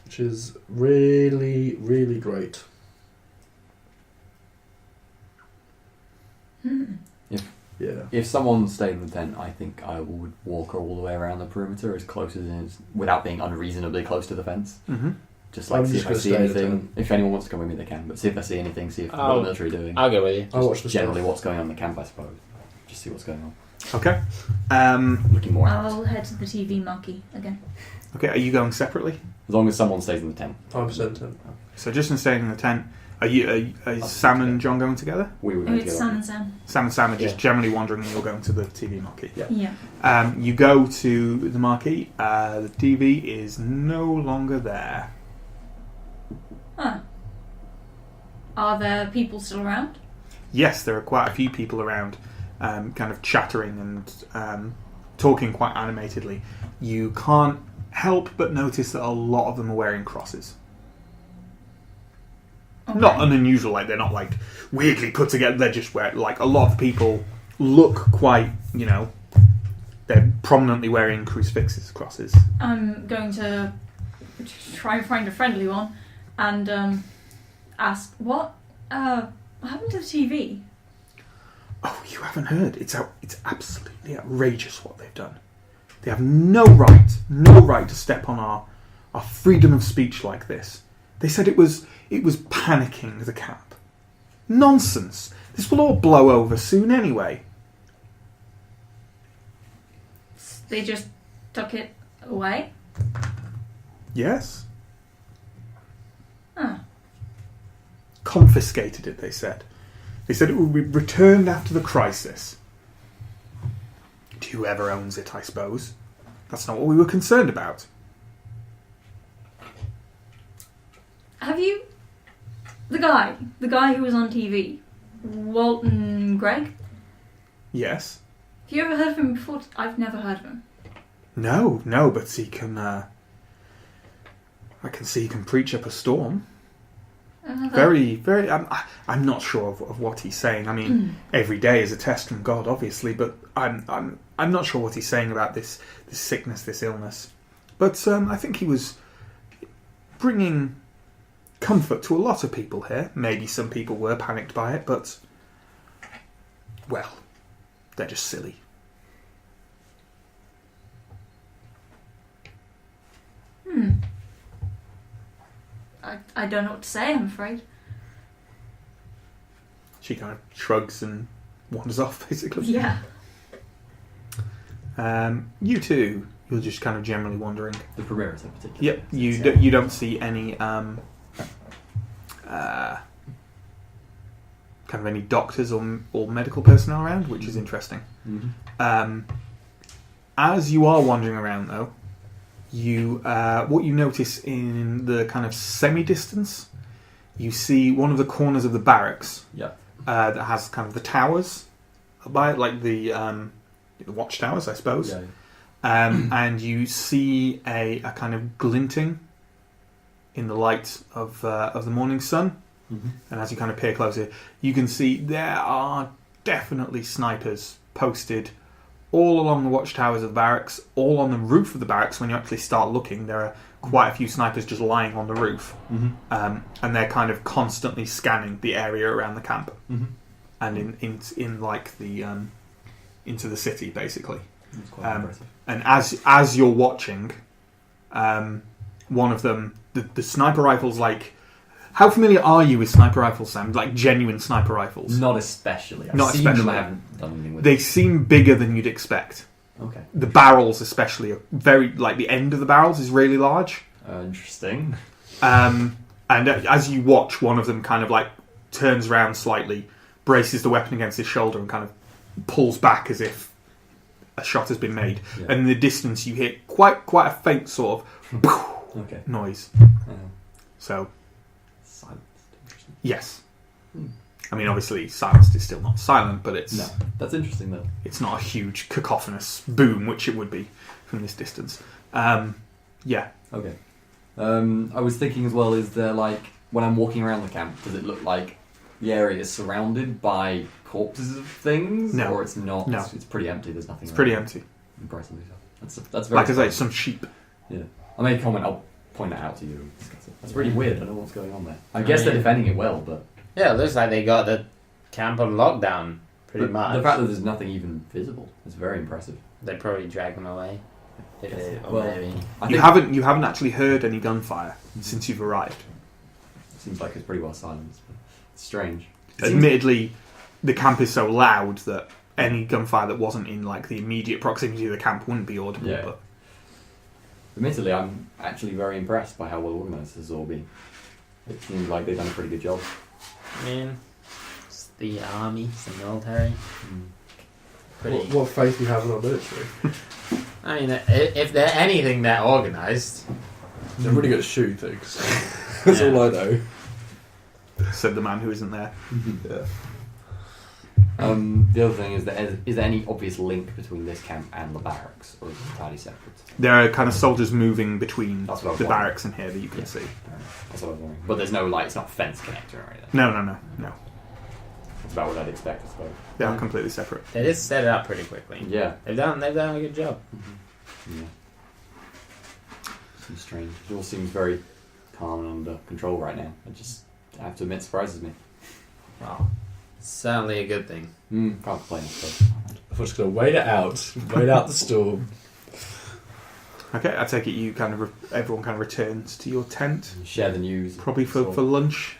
which is really, really great. Yeah. If someone stayed in the tent, I think I would walk all the way around the perimeter as close as it is, without being unreasonably close to the fence. Mm-hmm. Just like I'm see just if I gonna see stay in the anything. tent. If anyone wants to come with me, they can. But see if I see anything. See if what the military are doing. I'll go with you. I'll watch the Generally, stuff. what's going on in the camp, I suppose. Just see what's going on. Okay. Looking more out. I'll head to the TV marquee again. Okay, are you going separately? As long as someone stays in the tent. I'm tent. So Justin staying in the tent. Are Sam and John going together? We were Oh, going it's together. Sam and Sam. Sam and Sam are just Yeah. generally wandering and you're going to the TV marquee. Yeah. You go to the marquee. The TV is no longer there. Huh. Are there people still around? Yes, there are quite a few people around, kind of chattering and talking quite animatedly. You can't help but notice that a lot of them are wearing crosses. Okay. Not an unusual, like they're not like weirdly put together. They're just like a lot of people look quite, they're prominently wearing crucifixes, crosses. I'm going to try and find a friendly one and ask, what happened to the TV? Oh, you haven't heard? It's absolutely outrageous what they've done. They have no right to step on our freedom of speech like this. They said it was panicking the camp. Nonsense. This will all blow over soon anyway. They just took it away? Yes? Huh. Confiscated it, they said. They said it would be returned after the crisis. To whoever owns it, I suppose. That's not what we were concerned about. Have you... The guy who was on TV, Walton Gregg? Yes? Have you ever heard of him before? I've never heard of him. No, but he can... I can see he can preach up a storm. Very, very... I'm not sure of what he's saying. I mean, every day is a test from God, obviously, but I'm not sure what he's saying about this sickness, this illness. But I think he was bringing comfort to a lot of people here. Maybe some people were panicked by it, but... Well, they're just silly. I don't know what to say, I'm afraid. She kind of shrugs and wanders off, basically. Yeah. You two, you're just kind of generally wandering. The Pereiras in particular. Yep, you don't see any kind of any doctors or medical personnel around, which is interesting. Mm-hmm. As you are wandering around, though, what you notice in the kind of semi-distance, you see one of the corners of the barracks. Yeah. That has kind of the towers by it, like the watchtowers, I suppose. Yeah. And you see a kind of glinting in the light of the morning sun. Mm-hmm. And as you kind of peer closer, you can see there are definitely snipers posted all along the watchtowers of the barracks, all on the roof of the barracks. When you actually start looking, there are quite a few snipers just lying on the roof. Mm-hmm. And they're kind of constantly scanning the area around the camp. Mm-hmm. And in like the into the city, basically. That's quite impressive. And as you're watching, one of them, the sniper rifles, like... How familiar are you with sniper rifles, Sam? Like genuine sniper rifles? Not especially. I've Not seen them, especially. I haven't done anything with They them. seem bigger than you'd expect. Okay. The barrels especially are very... Like the end of the barrels is really large. Interesting. And as you watch, one of them kind of like turns around slightly, braces the weapon against his shoulder and kind of pulls back as if a shot has been made. Yeah. And in the distance you hear quite a faint sort of Okay. noise. So, Silence. Interesting. yes. Hmm. I mean, obviously, silenced is still not silent, but it's No, that's interesting though. it's not a huge cacophonous boom, which it would be from this distance. Yeah. Okay. I was thinking as well, is there like, when I'm walking around the camp, does it look like the area is surrounded by corpses of things? No. Or it's not? No. It's pretty empty, there's nothing It's around. pretty empty. Impressively so. That's very Like I say, some sheep. Yeah. I made a comment, I'll point that out to you and discuss it. That's really weird, I don't know what's going on there. I guess they're defending it well, but... Yeah, it looks like they got the camp on lockdown, pretty but much. the fact that there's nothing even visible is very impressive. They'd probably drag them away. If Yes. they, or Well, maybe. I You think haven't actually heard any gunfire since you've arrived. seems like it's pretty well silenced, but it's strange. It seems- Admittedly, the camp is so loud that any gunfire that wasn't in like the immediate proximity of the camp wouldn't be audible. Yeah. But Admittedly, I'm actually very impressed by how well organised this has all been. It seems like they've done a pretty good job. I mean, it's the army, it's the military. Pretty. What faith do you have in our military? I mean, if they're anything that organised, They're really good at shooting things. That's Yeah. all I know. said the man who isn't there. Yeah. The other thing is there any obvious link between this camp and the barracks, or is it entirely separate? There are kind of soldiers moving between That's what I was the wondering. barracks and here that you can Yeah. see. That's what I was wondering. But there's no like, it's not fence connector or anything. No. That's about what I'd expect, I suppose. They are completely separate. they just set it up pretty quickly. Yeah. They've done a good job. Yeah. Seems strange. It all seems very calm and under control right now. I have to admit, surprises me. Wow. Certainly a good thing. Can't complain, I suppose. I'm just going to wait it out. Wait out the storm. Okay, I take it everyone kind of returns to your tent, Share the news. probably for lunch.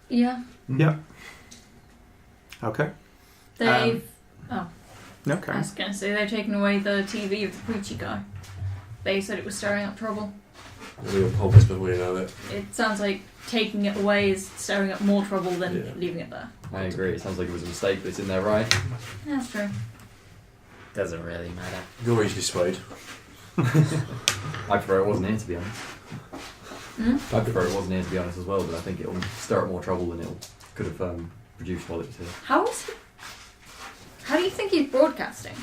Yeah. Yeah. Okay. They've. Okay. I was going to say they've taken away the TV of the preachy guy. They said it was stirring up trouble. We'll pop this before we know it. It sounds like taking it away is stirring up more trouble than Yeah. leaving it there. I agree. It sounds like it was a mistake, but it's in there, right? Yeah, that's true. Doesn't really matter. You're easily swayed. I prefer it wasn't here, to be honest. Hmm? I prefer it wasn't here, to be honest, as well, but I think it'll stir up more trouble than it could have produced while it was here. How do you think he's broadcasting?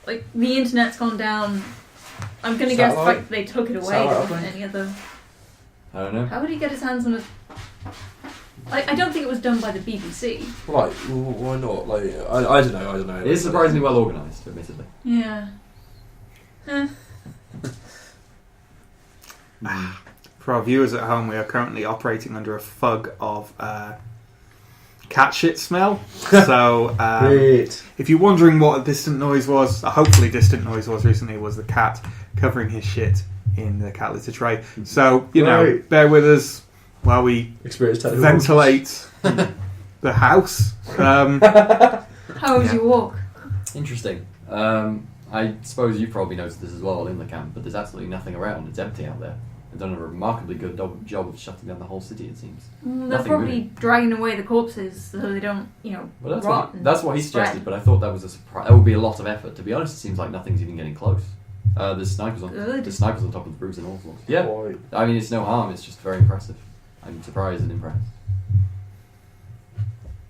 Like, the internet's gone down. I'm going to guess the Satellite? fact that they took it away Satellite from uplink? any other. I don't know. How would he get his hands on a. I don't think it was done by the BBC. Like, why not? Like, I don't know. It is surprisingly well organised, admittedly. Yeah. For our viewers at home, we are currently operating under a fug of cat shit smell. So, Great. if you're wondering what a distant noise was, a hopefully distant noise was recently, was the cat covering his shit in the cat litter tray. So, Right. bear with us while we Experience technical. ventilate the house. How was your walk? Interesting. I suppose you've probably noticed this as well in the camp, but there's absolutely nothing around. It's empty out there. They've done a remarkably good job of shutting down the whole city, it seems. They're Nothing probably moving. dragging away the corpses so they don't, Well, that's rot. what he suggested, but I thought that was a surprise. That would be a lot of effort. To be honest, it seems like nothing's even getting close. There's snipers on Good. top of the roofs and all sorts. Yeah, Why? I mean it's no harm. It's just very impressive. I'm surprised and impressed.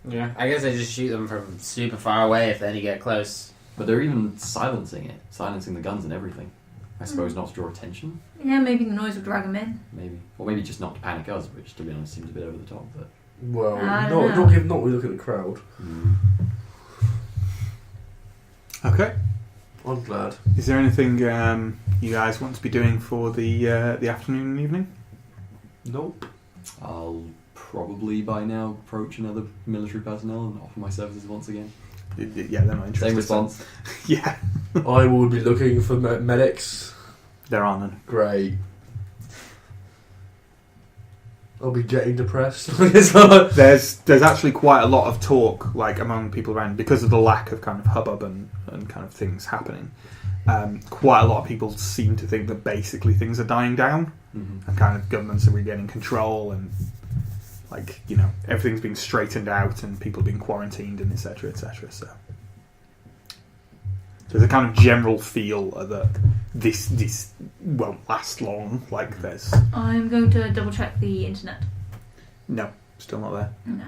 Yeah. I guess they just shoot them from super far away if they only get close. But they're even silencing the guns and everything. I suppose not to draw attention, Yeah, maybe the noise will drag them in. maybe, or maybe just not to panic us, which to be honest seems a bit over the top. But Well, I don't know. not when we look at the crowd. Okay. I'm glad. Is there anything you guys want to be doing for the afternoon and evening? Nope. I'll probably by now approach another military personnel and offer my services once again. Yeah, they're not interested. Same response. Yeah, I will be looking for medics. there are none. Great. I'll be getting depressed. It's not- There's actually quite a lot of talk among people around because of the lack of kind of hubbub and kind of things happening. Quite a lot of people seem to think that basically things are dying down and kind of governments are regaining control and everything's being straightened out and people are being quarantined and etc. So There's a kind of general feel that this won't last long. Like there's I'm going to double check the internet. no, still not there. No.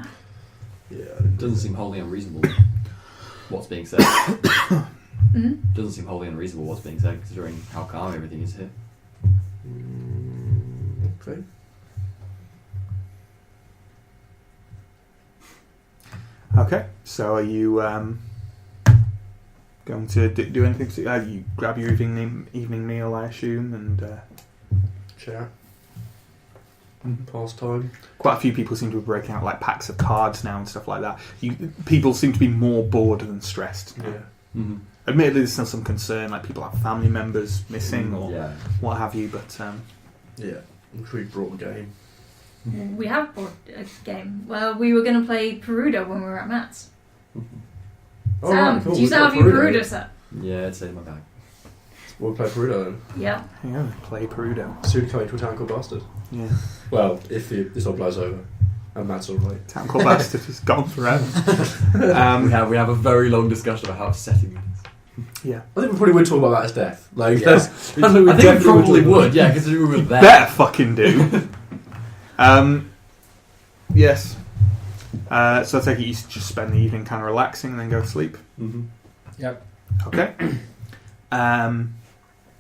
Yeah. It doesn't seem wholly unreasonable what's being said. Doesn't seem wholly unreasonable what's being said, considering how calm everything is here. Okay. Okay, so are you going to do anything? You grab your evening meal, I assume, and Chat. Pastime. quite a few people seem to be breaking out like packs of cards now and stuff like that. People seem to be more bored than stressed. Yeah. Mm-hmm. Admittedly, there's still some concern, like people have family members missing or Yeah. what have you, but Yeah. I'm sure we brought the game. We have bought a game. Well, we were going to play Perudo when we were at Matt's. Oh, Sam, right, cool. do you We've still got have your Perudo set? Yeah, it's in my bag. We'll play Perudo then. Yeah. yeah, play Perudo. Soon coming to a town called Bastard. Yeah, Well, if this all blows over. And Matt's alright. Town Called Bastard is gone forever. We have a very long discussion about how upsetting this is. Yeah, I think we probably would talk about that as death. Like, Yeah. that's, I think we probably would, yeah, because we were you there. better fucking do. Yes. So I take it you just spend the evening kind of relaxing and then go to sleep. Mm-hmm. Yep. Okay.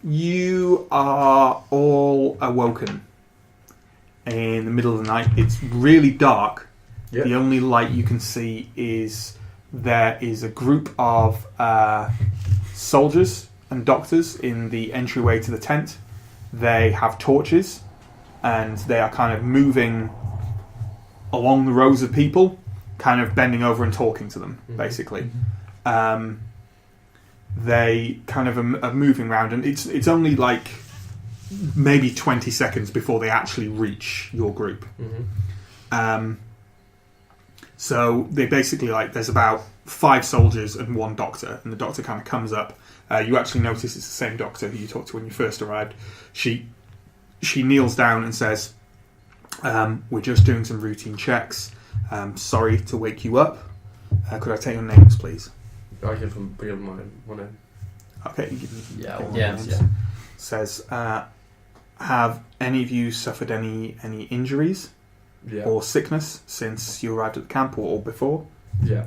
You are all awoken in the middle of the night. It's really dark. yeah. The only light you can see is there is a group of soldiers and doctors in the entryway to the tent. They have torches and they are kind of moving along the rows of people, kind of bending over and talking to them, basically. They kind of are moving around, and it's only like maybe 20 seconds before they actually reach your group. So they basically, like, there's about 5 soldiers and 1 doctor, and the doctor kind of comes up. You actually notice it's the same doctor who you talked to when you first arrived. She kneels down and says, we're just doing some routine checks. Sorry to wake you up. Could I take your names, please? I give them my name. Okay, you give me Yeah, your yeah, names. yeah. Says, have any of you suffered any injuries Yeah. or sickness since you arrived at the camp or before? Yeah.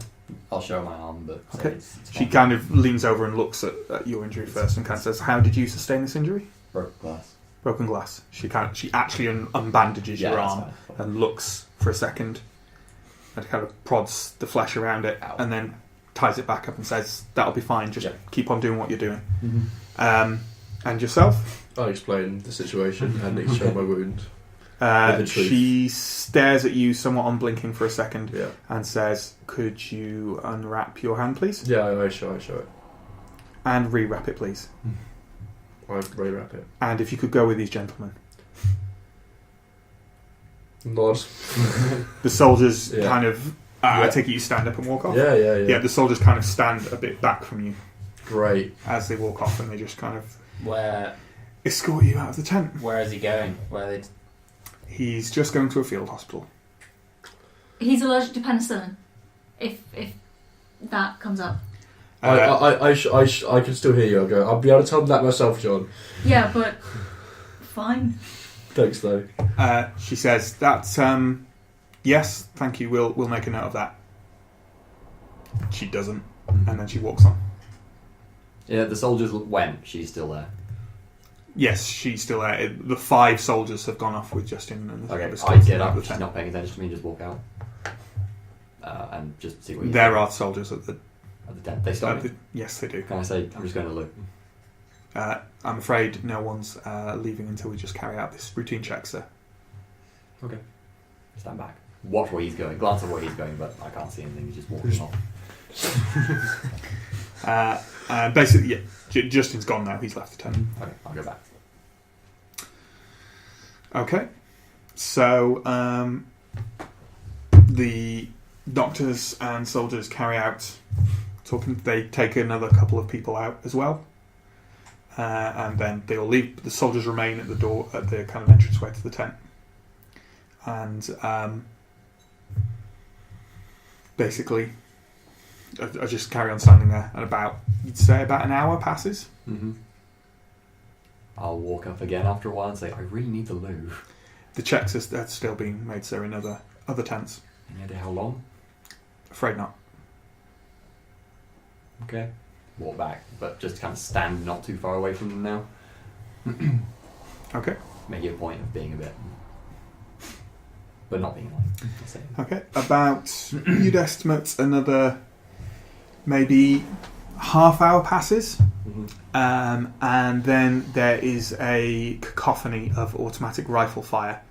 I'll show my arm, but Okay. it's She fine. kind of leans over and looks at your injury first and kind of says, how did you sustain this injury? broke glass. Broken glass. She actually unbandages your that's arm fine. and looks for a second and kind of prods the flesh around it Ow. and then ties it back up and says, that'll be fine, just Yeah. keep on doing what you're doing. Mm-hmm. And yourself? I explained the situation and it showed my wound. With the truth. She stares at you somewhat unblinking for a second Yeah. and says, could you unwrap your hand, please? Yeah, I show it. And re-wrap it, please. I re-wrap it. And if you could go with these gentlemen. Nod. The soldiers Yeah. kind of, I Yeah. take it you stand up and walk off? Yeah. Yeah, the soldiers kind of stand a bit back from you Great. as they walk off and they just kind of Where escort you out of the tent. where is he going? Where are they? He's just going to a field hospital. He's allergic to penicillin. If that comes up. I can still hear you. I'll be able to tell them that myself, John. Yeah, but fine. Thanks, though. She says, that's, yes, thank you, we'll make a note of that. She doesn't, and then she walks on. Yeah, the soldiers went. She's still there. Yes, she's still there. The 5 soldiers have gone off with Justin and Okay, the I get out up. of the She's tent. not paying attention to me. Just walk out and just see what you There do are soldiers at the... at the tent. They stop me. Yes, they do. Can I say I'm just going to look? I'm afraid no one's leaving until we just carry out this routine check, sir. Okay. Stand back. Watch where he's going. Glance at where he's going, but I can't see anything. He's just walking off. Basically, yeah, Justin's gone now. He's left the tent. Okay, I'll go back. Okay. So, the doctors and soldiers carry out talking. They take another couple of people out as well. And then they all leave. The soldiers remain at the door, at the kind of entranceway to the tent. And basically, I just carry on standing there, and you'd say about an hour passes. Mm-hmm. I'll walk up again after a while and say, I really need the loo. The checks are still being made, sir, in other tents. Any idea how long? Afraid not. Okay. Walk back, but just kind of stand not too far away from them now. Okay. Make it a point of being a bit... But not being annoying. I'll say. Okay. About, you'd estimate another maybe half hour passes. Mm-hmm. And then there is a cacophony of automatic rifle fire.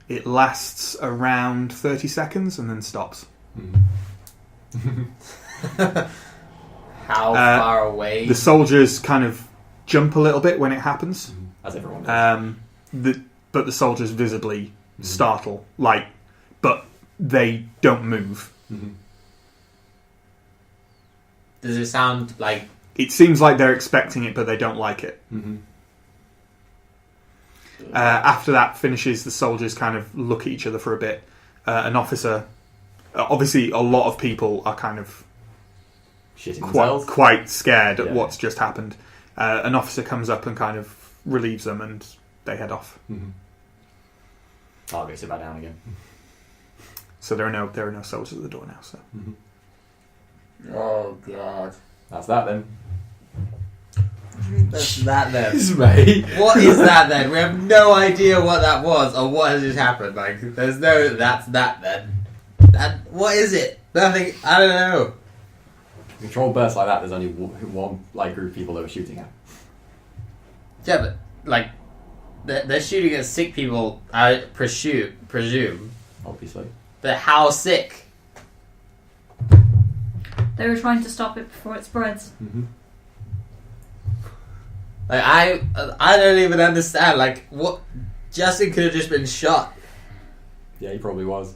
It lasts around 30 seconds and then stops. Mm-hmm. How far away? The soldiers kind of jump a little bit when it happens. Mm-hmm. As everyone does. But the soldiers visibly startle, but they don't move. Mm-hmm. Does it sound like... It seems like they're expecting it, but they don't like it. Mm-hmm. After that finishes, the soldiers kind of look at each other for a bit. An officer... obviously, a lot of people are kind of Shitting themselves. quite scared at Yeah. what's just happened. An officer comes up and kind of relieves them, and they head off. Mm-hmm. I'll go sit back down again. So there are no soldiers at the door now. So Mm-hmm. Oh, God. That's that then. That's that then. Mate. What is that then? We have no idea what that was or what has just happened. Like, there's no, that's that then. What is it? Nothing, I don't know. Control bursts like that, there's only one group of people that are shooting at. Yeah, but, like, they're shooting at sick people, I presume. Obviously. But how sick? They were trying to stop it before it spreads. Mm-hmm. Like, I don't even understand. Like, what? Justin could have just been shot. Yeah, he probably was.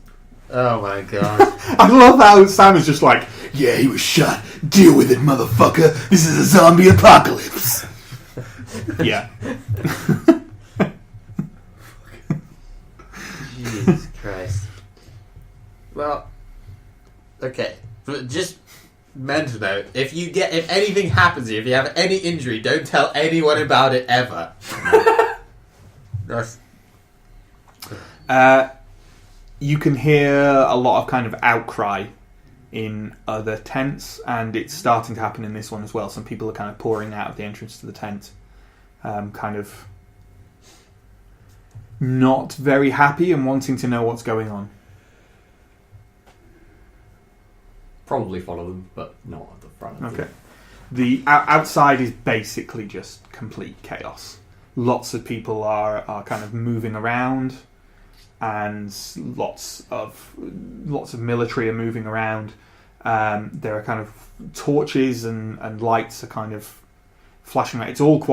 Oh my god. I love how Sam is just like, yeah, he was shot. Deal with it, motherfucker. This is a zombie apocalypse. Yeah. Jesus Christ. Well, okay. But just mental note: if anything happens to you, if you have any injury, don't tell anyone about it ever. That's... You can hear a lot of kind of outcry in other tents, and it's starting to happen in this one as well. Some people are kind of pouring out of the entrance to the tent, kind of not very happy and wanting to know what's going on. Probably follow them, but not at the front. Okay. The outside is basically just complete chaos. Lots of people are kind of moving around, and lots of military are moving around. There are kind of torches and lights are kind of flashing. It's all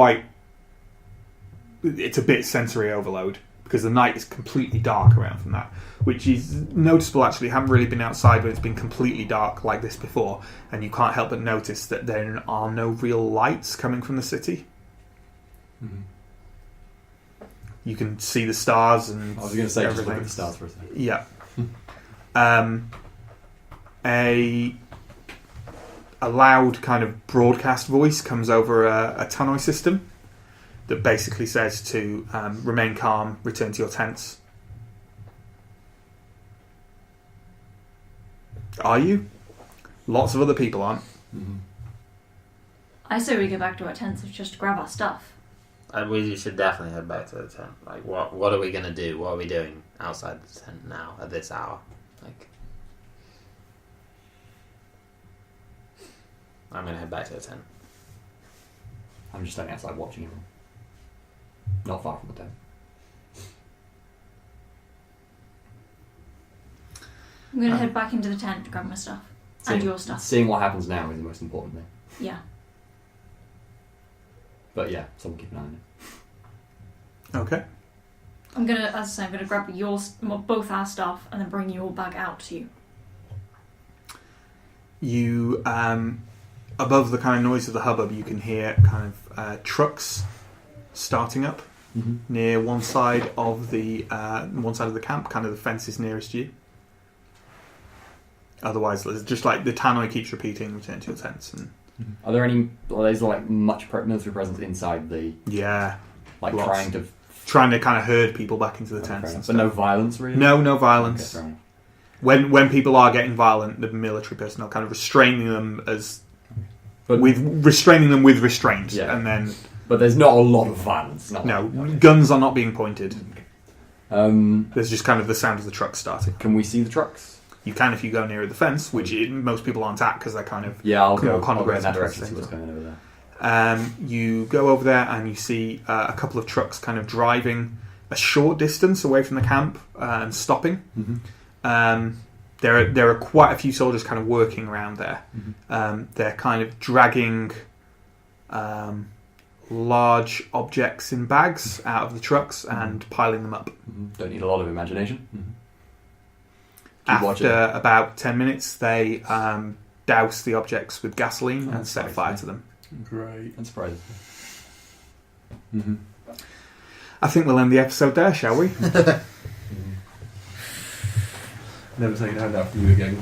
it's a bit sensory overload because the night is completely dark around from that, which is noticeable actually. Haven't really been outside when it's been completely dark like this before, and you can't help but notice that there are no real lights coming from the city. Mm-hmm. You can see the stars and I was going to say, just everything. look at the stars for a second. Yeah. A loud kind of broadcast voice comes over a tannoy system that basically says to remain calm, return to your tents. Are you? Lots of other people aren't. Mm-hmm. I say we go back to our tents and just grab our stuff. We should definitely head back to the tent. Like, what are we gonna do? What are we doing outside the tent now at this hour? Like, I'm gonna head back to the tent. I'm just standing outside watching him. Not far from the tent. I'm going to head back into the tent to grab my stuff. And your stuff. Seeing what happens now is the most important thing. Yeah. But yeah, someone keep an eye on it. Okay. I'm going to, as I say, I'm going to grab both our stuff and then bring you all back out to you. You, above the kind of noise of the hubbub, you can hear kind of trucks starting up near one side of the camp, kind of the fences nearest you. Otherwise, there's just like the tannoy keeps repeating, return to your tents, and Are there like much military presence inside the yeah, like lots. trying to kind of herd people back into the tents, and but stuff. no violence really? No violence. Okay, fair enough. When people are getting violent, the military personnel kind of restraining them But- with restraint, Yeah. and then But there's not a lot of violence. guns are not being pointed. Um, There's just kind of the sound of the trucks starting. can we see the trucks? You can if you go near the fence, which most people aren't at because they're kind of Yeah, I'll Cool, go in congress that and direction. See things. what's going on over there. You go over there and you see a couple of trucks kind of driving a short distance away from the camp and stopping. Mm-hmm. There are quite a few soldiers kind of working around there. Mm-hmm. They're kind of dragging large objects in bags out of the trucks and piling them up. Mm-hmm. Don't need a lot of imagination. Mm-hmm. Keep watching. After about 10 minutes, they douse the objects with gasoline and That's set nice, fire yeah. to them. Great. That surprises me. Mm-hmm. I think we'll end the episode there, shall we? Never take a hand out from you again.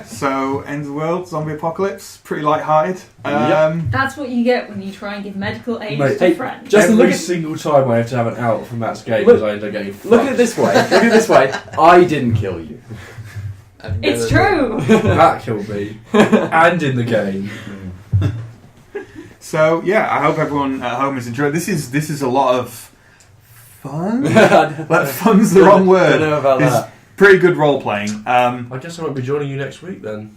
So end of the world, zombie apocalypse, pretty light-hearted. That's what you get when you try and give medical aid Mate, to hey, friends. just Every look at- single time I have to have an out from Matt's game Look- because I end up getting Look at it this way. Look at it this way. I didn't kill you. It's true. Matt killed me. And in the game. So I hope everyone at home has enjoyed. This is a lot of fun. But fun's the wrong word. Don't know about It's that. pretty good role playing. I guess I won't be joining you next week then.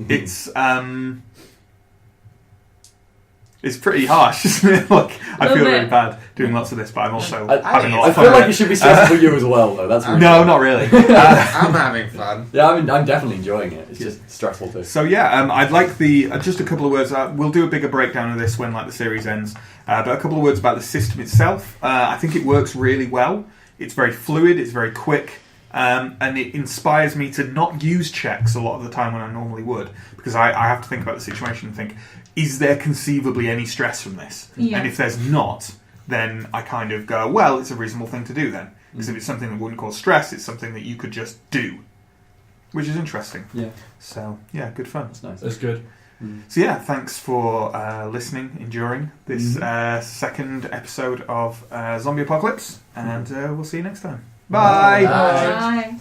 It's pretty harsh, isn't it? Like I Little feel bit. really bad doing lots of this, but I'm also having a lot I of fun. feel with like it. it should be stressful for you as well, though. That's really No, good. not really. I'm having fun. Yeah, I'm definitely enjoying it. It's just stressful too. So I'd like just a couple of words. We'll do a bigger breakdown of this when the series ends. But a couple of words about the system itself. I think it works really well. It's very fluid. It's very quick, and it inspires me to not use checks a lot of the time when I normally would, because I have to think about the situation and think, is there conceivably any stress from this? Yeah. And if there's not, then I kind of go, well, it's a reasonable thing to do then. Because if it's something that wouldn't cause stress, it's something that you could just do, which is interesting. Yeah, So good fun. that's nice. That's good. So thanks for listening, enduring this second episode of Zombie Apocalypse, and we'll see you next time. Bye. Bye. Bye.